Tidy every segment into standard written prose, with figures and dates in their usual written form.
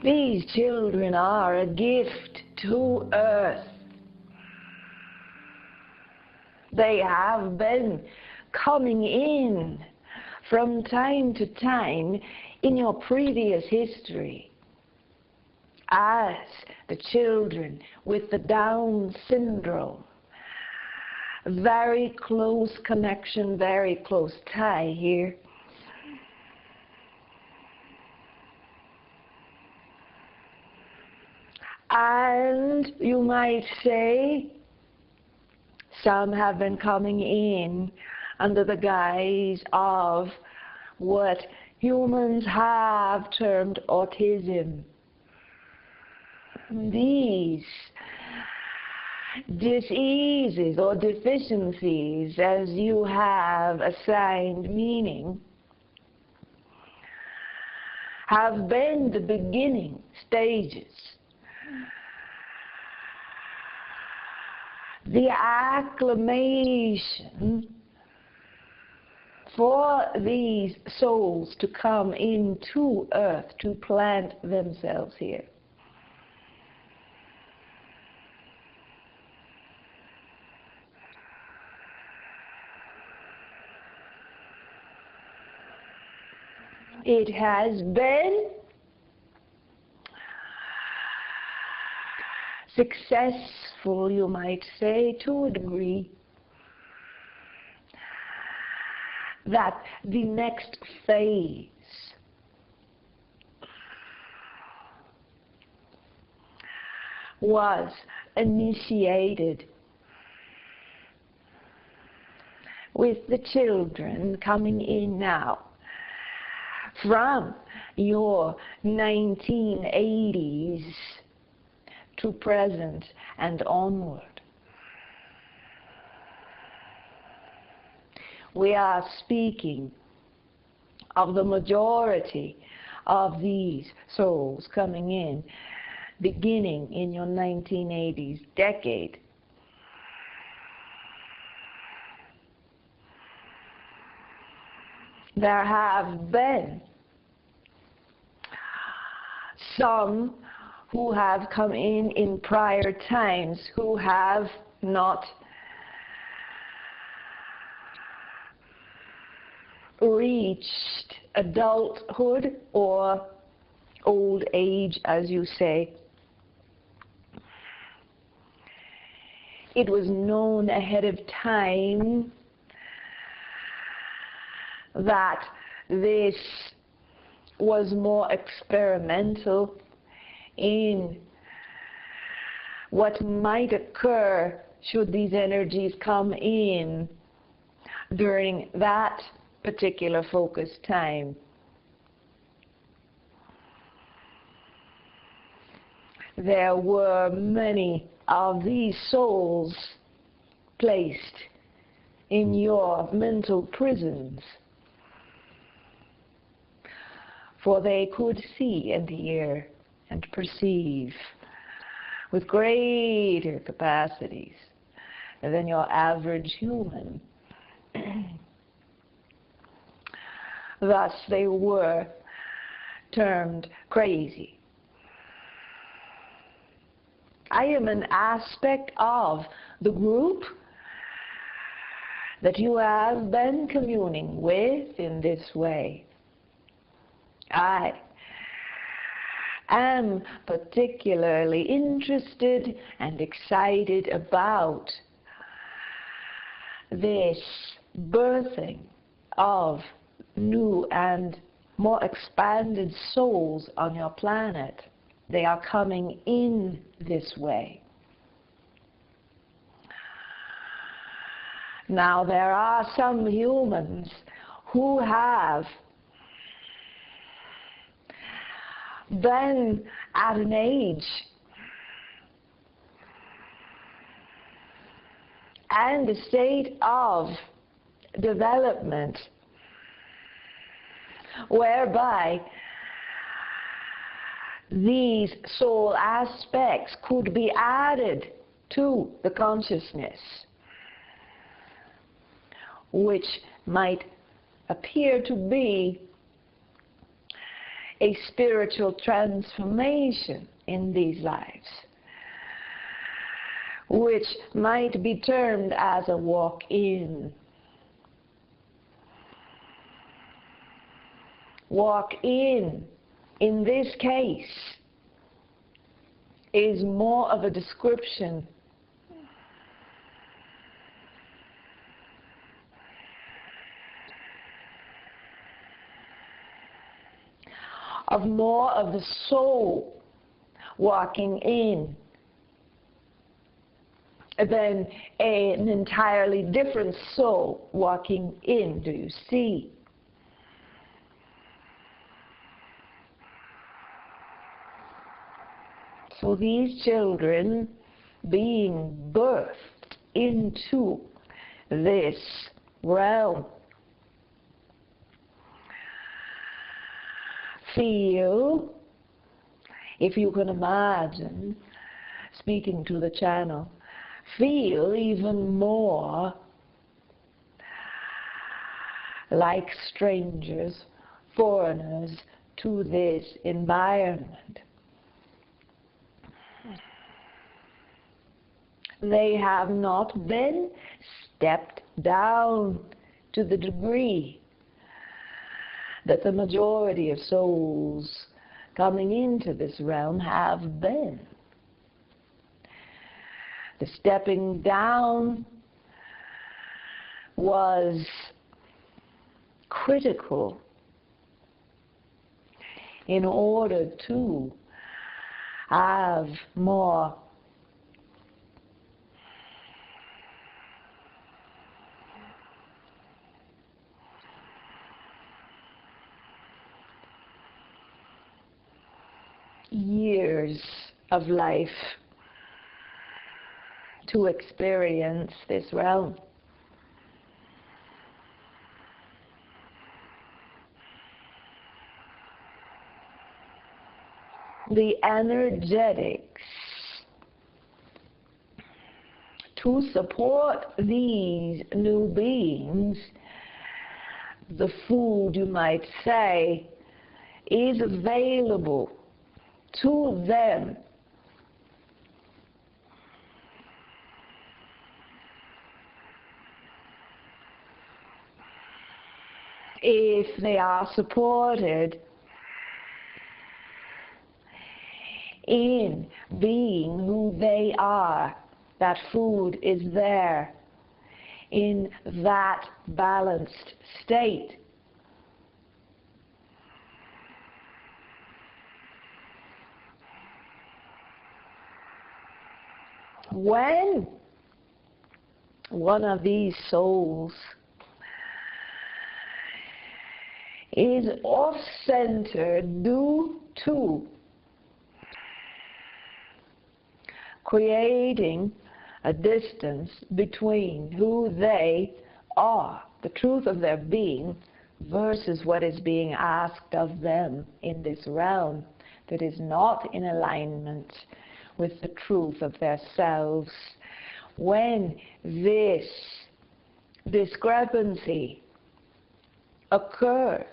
These children are a gift to Earth. They have been coming in from time to time in your previous history as the children with the Down syndrome. Very close connection, very close tie here. And you might say, some have been coming in under the guise of what humans have termed autism. These diseases or deficiencies, as you have assigned meaning, have been the beginning stages. The acclamation for these souls to come into Earth, to plant themselves here. It has been successful, you might say, to a degree, that the next phase was initiated with the children coming in now from your 1980s to present and onward. We are speaking of the majority of these souls coming in, beginning in your 1980s decade. There have been some who have come in prior times who have not reached adulthood or old age, as you say. It was known ahead of time that this was more experimental in what might occur should these energies come in during that particular focus time. There were many of these souls placed in your mental prisons, for they could see and hear and perceive with greater capacities than your average human. Thus they were termed crazy. I am an aspect of the group that you have been communing with in this way. I am particularly interested and excited about this birthing of new and more expanded souls on your planet. They are coming in this way. Now, there are some humans who have been at an age and a state of development whereby these soul aspects could be added to the consciousness, which might appear to be a spiritual transformation in these lives, which might be termed as a walk-in. Walk-in this case, is more of a description of more of the soul walking in than an entirely different soul walking in. Do you see? So these children being birthed into this realm feel, if you can imagine, speaking to the channel, feel even more like strangers, foreigners to this environment. They have not been stepped down to the degree that the majority of souls coming into this realm have been. The stepping down was critical in order to have more years of life to experience this realm. The energetics to support these new beings, the food, you might say, is available to them if they are supported in being who they are. That food is there in that balanced state. When one of these souls is off-center due to creating a distance between who they are, the truth of their being, versus what is being asked of them in this realm that is not in alignment with the truth of their selves. When this discrepancy occurs,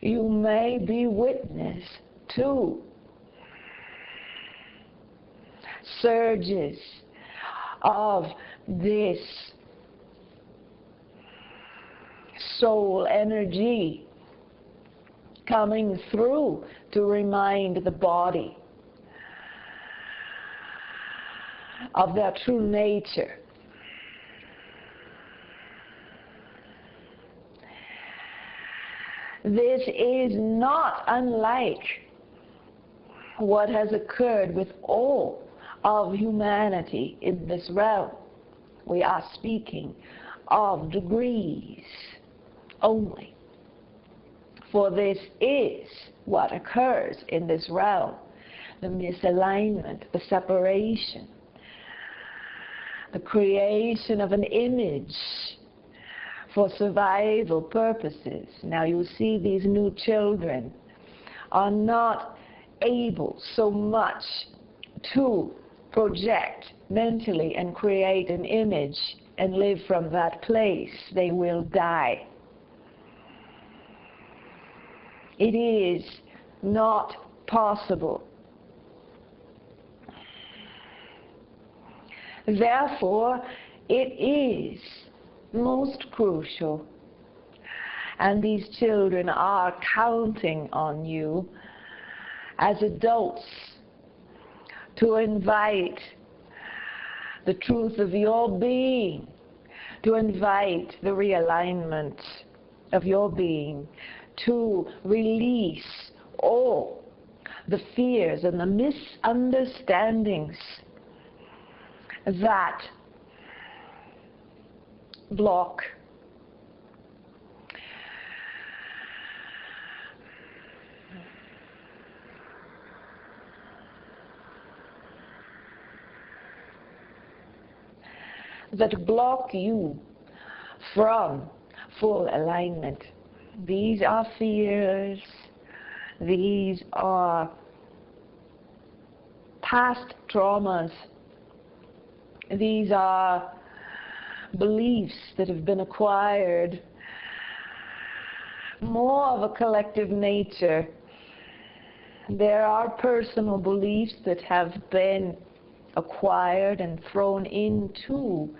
you may be witness to surges of this soul energy coming through to remind the body of their true nature. This is not unlike what has occurred with all of humanity in this realm. We are speaking of degrees only. For this is what occurs in this realm. The misalignment, the separation, the creation of an image for survival purposes. Now you see these new children are not able so much to project mentally and create an image and live from that place. They will die. It is not possible. Therefore, it is most crucial, and these children are counting on you as adults to invite the truth of your being, to invite the realignment of your being, to release all the fears and the misunderstandings that block you from full alignment. These are fears, these are past traumas, these are beliefs that have been acquired, more of a collective nature. There are personal beliefs that have been acquired and thrown into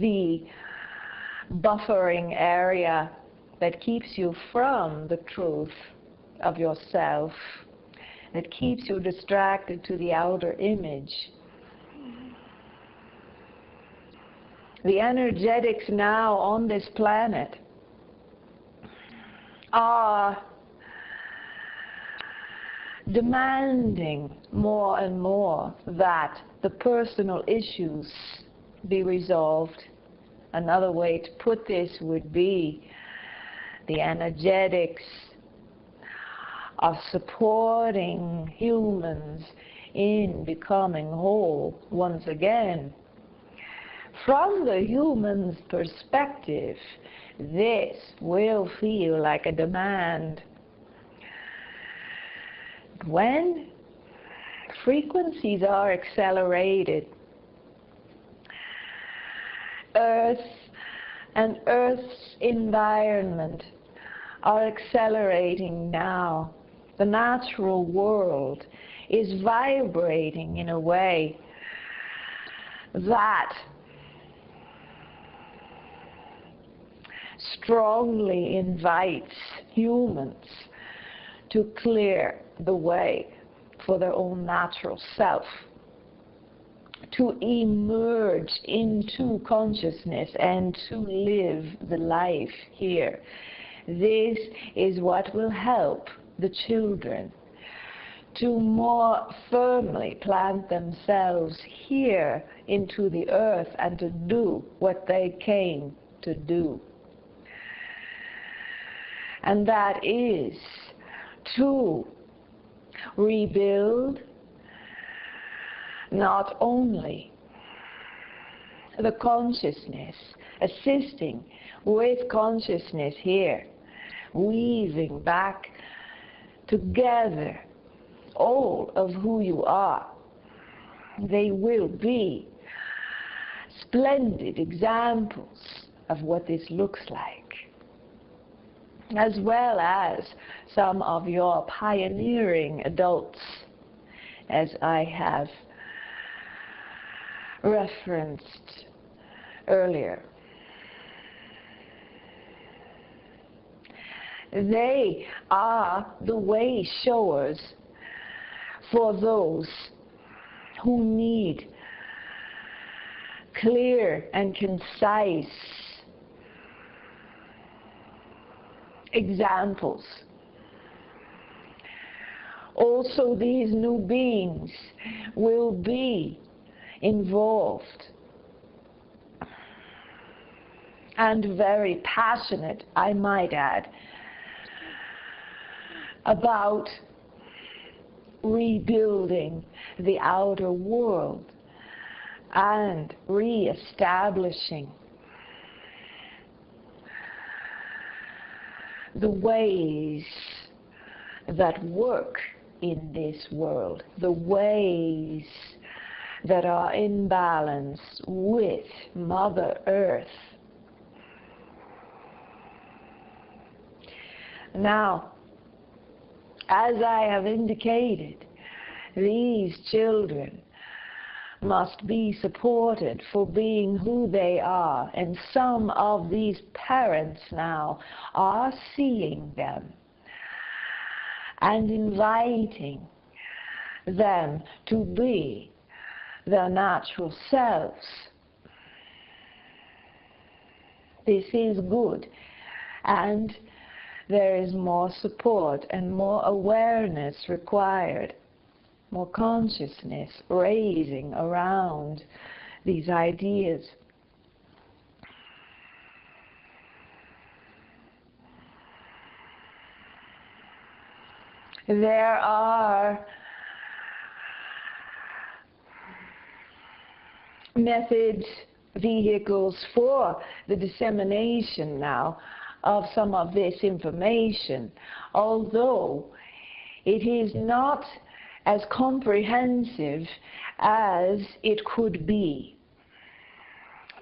the buffering area that keeps you from the truth of yourself, that keeps you distracted to the outer image. The energetics now on this planet are demanding more and more that the personal issues be resolved. Another way to put this would be the energetics of supporting humans in becoming whole once again. From the human's perspective, this will feel like a demand. When frequencies are accelerated, Earth and Earth's environment are accelerating now. The natural world is vibrating in a way that strongly invites humans to clear the way for their own natural self, to emerge into consciousness and to live the life here. This is what will help the children to more firmly plant themselves here into the earth and to do what they came to do. And that is to rebuild not only the consciousness, assisting with consciousness here, weaving back together all of who you are. They will be splendid examples of what this looks like, as well as some of your pioneering adults, as I have referenced earlier. They are the way showers for those who need clear and concise examples. Also, these new beings will be involved and very passionate, I might add, about rebuilding the outer world and re-establishing the ways that work in this world, the ways that are in balance with Mother Earth. Now, As I have indicated, these children must be supported for being who they are, and some of these parents now are seeing them and inviting them to be their natural selves. This is good, and there is more support and more awareness required, more consciousness raising around these ideas. There are methods, vehicles for the dissemination now of some of this information, although it is not as comprehensive as it could be.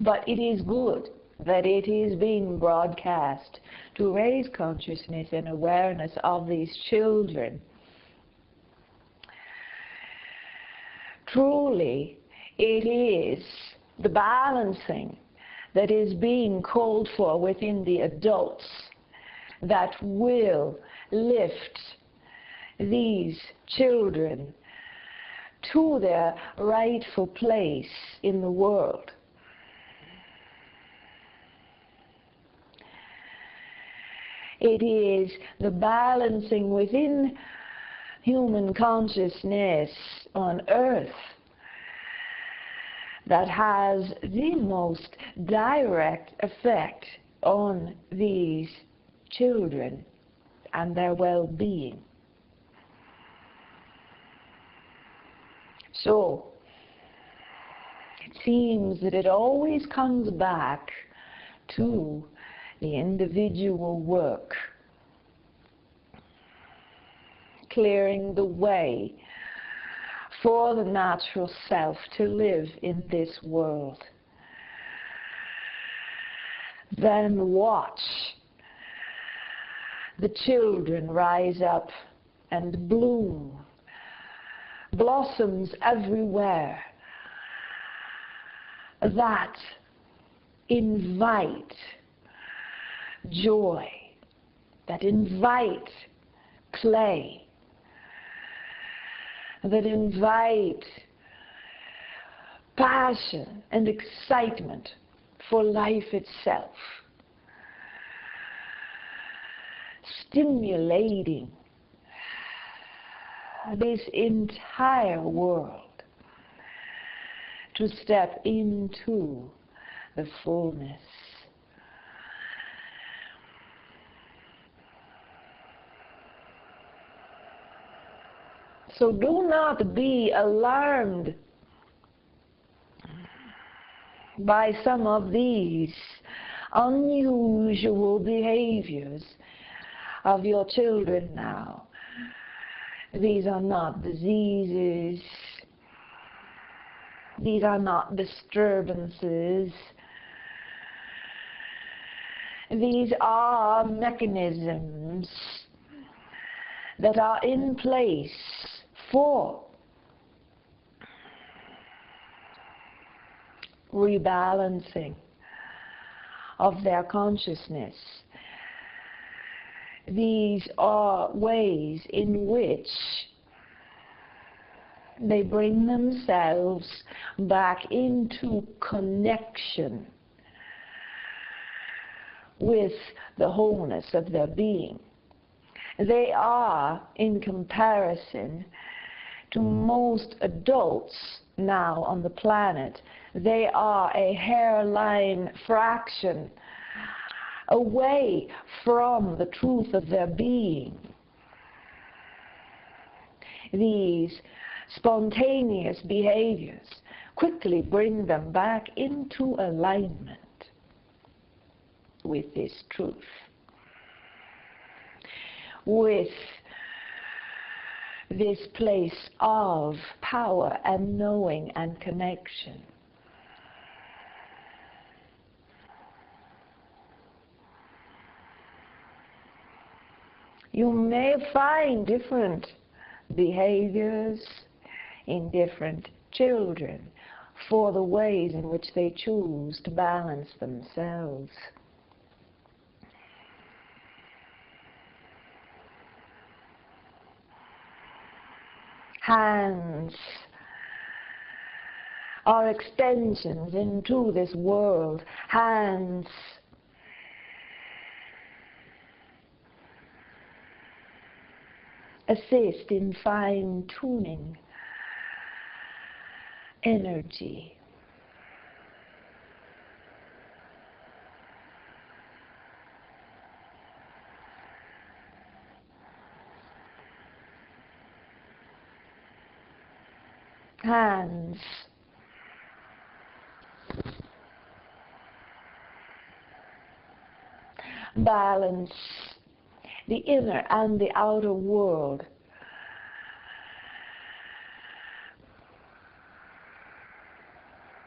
But it is good that it is being broadcast to raise consciousness and awareness of these children. Truly, it is the balancing that is being called for within the adults that will lift these children to their rightful place in the world. It is the balancing within human consciousness on earth that has the most direct effect on these children and their well-being. So, it seems that it always comes back to the individual work, clearing the way for the natural self to live in this world. Then watch the children rise up and bloom, blossoms everywhere that invite joy, that invite play, that invite passion and excitement for life itself, stimulating this entire world to step into the fullness. So do not be alarmed by some of these unusual behaviors of your children now. These are not diseases. These are not disturbances. These are mechanisms that are in place for rebalancing of their consciousness. These are ways in which they bring themselves back into connection with the wholeness of their being. They are, in comparison to most adults now on the planet, they are a hairline fraction away from the truth of their being. These spontaneous behaviors quickly bring them back into alignment with this truth, with this place of power and knowing and connection. You may find different behaviors in different children for the ways in which they choose to balance themselves. Hands are extensions into this world. Hands assist in fine-tuning energy. Hands balance the inner and the outer world.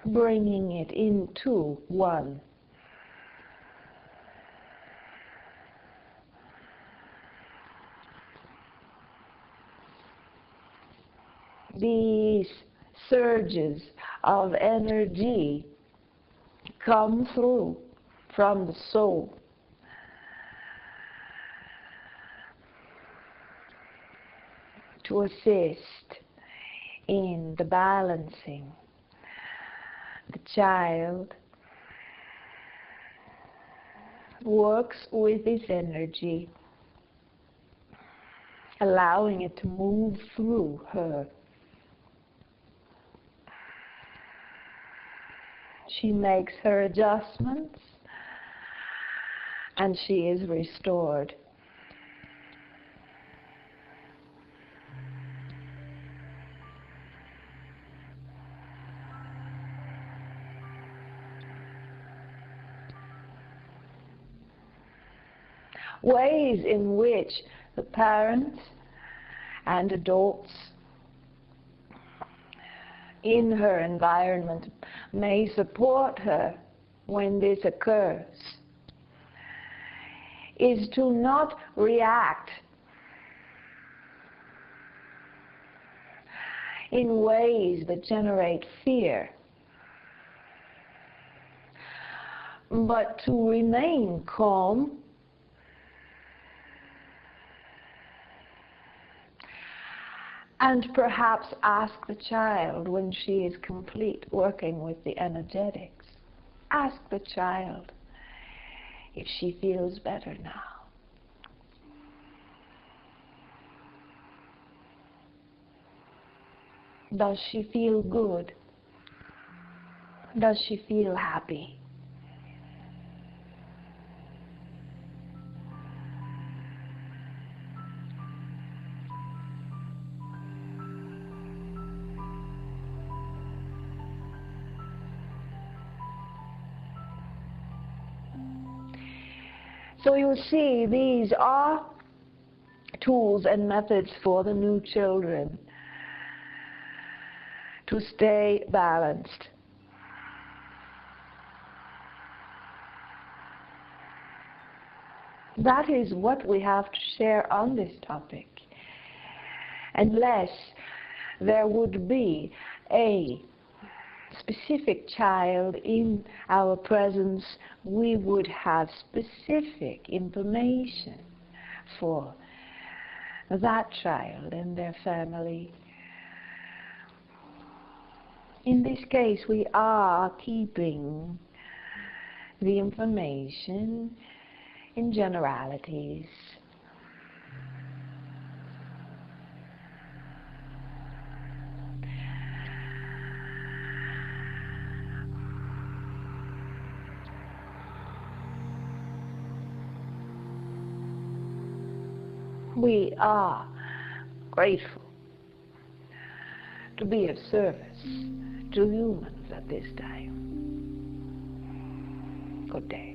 Bringing it into one. These surges of energy come through from the soul to assist in the balancing. The child works with this energy, allowing it to move through her. She makes her adjustments, and she is restored. Ways in which the parents and adults in her environment may support her when this occurs is to not react in ways that generate fear, but to remain calm and perhaps ask the child when she is complete working with the energetics. Ask the child if she feels better now. Does she feel good? Does she feel happy? So you see, these are tools and methods for the new children to stay balanced. That is what we have to share on this topic. Unless there would be a specific child in our presence, we would have specific information for that child and their family. In this case, we are keeping the information in generalities. We are grateful to be of service to humans at this time. Good day.